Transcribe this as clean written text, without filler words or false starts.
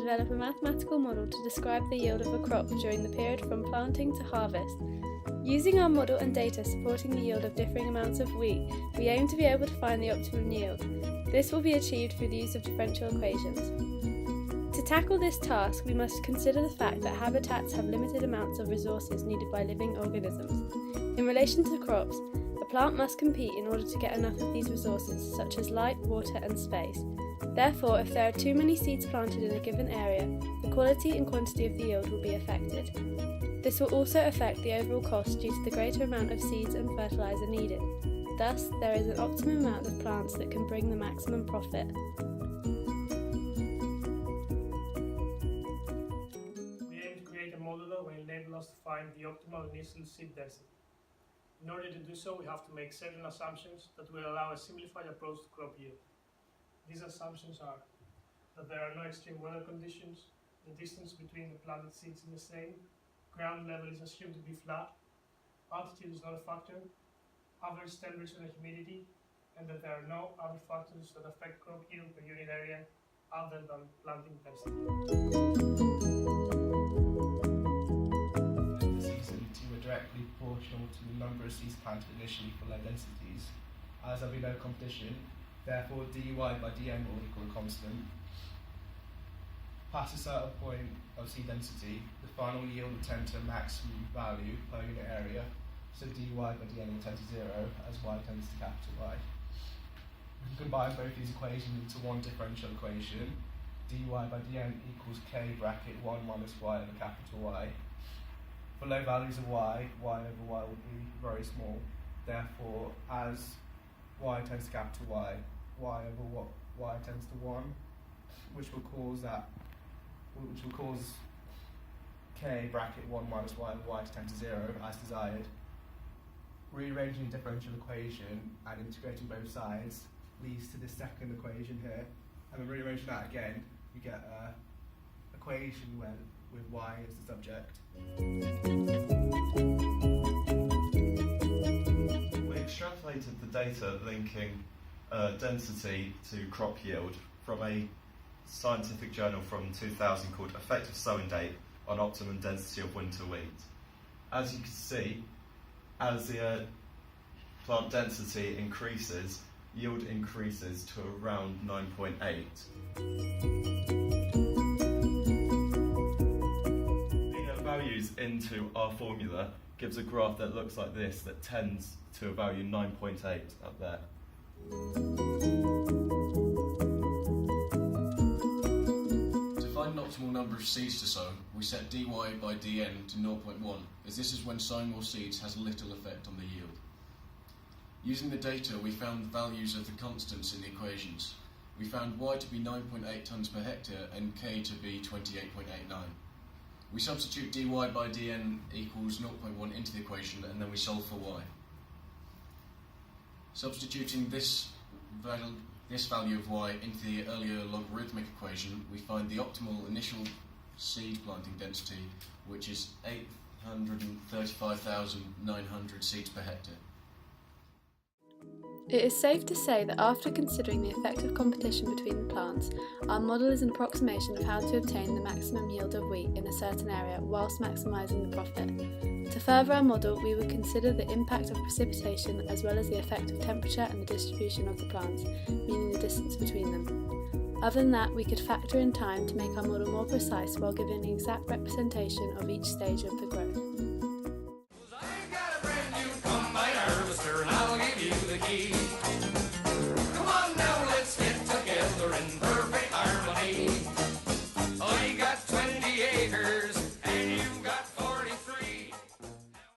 develop a mathematical model to describe the yield of a crop during the period from planting to harvest. Using our model and data supporting the yield of differing amounts of wheat, we aim to be able to find the optimum yield. This will be achieved through the use of differential equations. To tackle this task, we must consider the fact that habitats have limited amounts of resources needed by living organisms. In relation to crops, a plant must compete in order to get enough of these resources, such as light, water and space. Therefore, if there are too many seeds planted in a given area, the quality and quantity of the yield will be affected. This will also affect the overall cost due to the greater amount of seeds and fertiliser needed. Thus, there is an optimum amount of plants that can bring the maximum profit. We aim to create a model that will enable us to find the optimal initial seed density. In order to do so, we have to make certain assumptions that will allow a simplified approach to crop yield. These assumptions are that there are no extreme weather conditions, the distance between the planted seeds is the same, ground level is assumed to be flat, altitude is not a factor, average temperature and humidity, and that there are no other factors that affect crop yield per unit area other than planting density. Season 2 are directly proportional to the number of seeds planted initially for low densities. As there will be no competition, therefore dy by dn will equal a constant. Past a certain point of seed density, the final yield will tend to a maximum value per unit area, so dy by dn will tend to 0 as y tends to capital Y. We can combine both these equations into one differential equation. Dy by dn equals k bracket 1 minus y over capital Y. For low values of y over y will be very small. Therefore, as y tends to capital Y over y tends to 1, which will cause k bracket 1 minus y over y to tend to 0 as desired. Rearranging the differential equation and integrating both sides leads to the second equation here, and then rearranging that again, we get an equation with y as the subject. We extrapolated the data linking density to crop yield from a scientific journal from 2000 called Effective Sowing Date on Optimum Density of Winter Wheat. As you can see, as the plant density increases, yield increases to around 9.8. Putting our values into our formula gives a graph that looks like this, that tends to a value 9.8 up there. To find an optimal number of seeds to sow, we set dy by dn to 0.1, as this is when sowing more seeds has little effect on the yield. Using the data, we found the values of the constants in the equations. We found y to be 9.8 tonnes per hectare and k to be 28.89. We substitute dy by dn equals 0.1 into the equation and then we solve for y. Substituting this value of y into the earlier logarithmic equation, we find the optimal initial seed planting density, which is 835,900 seeds per hectare. It is safe to say that after considering the effect of competition between the plants, our model is an approximation of how to obtain the maximum yield of wheat in a certain area whilst maximising the profit. To further our model, we would consider the impact of precipitation as well as the effect of temperature and the distribution of the plants, meaning the distance between them. Other than that, we could factor in time to make our model more precise while giving an exact representation of each stage of the growth. Come on now, let's get together and burn.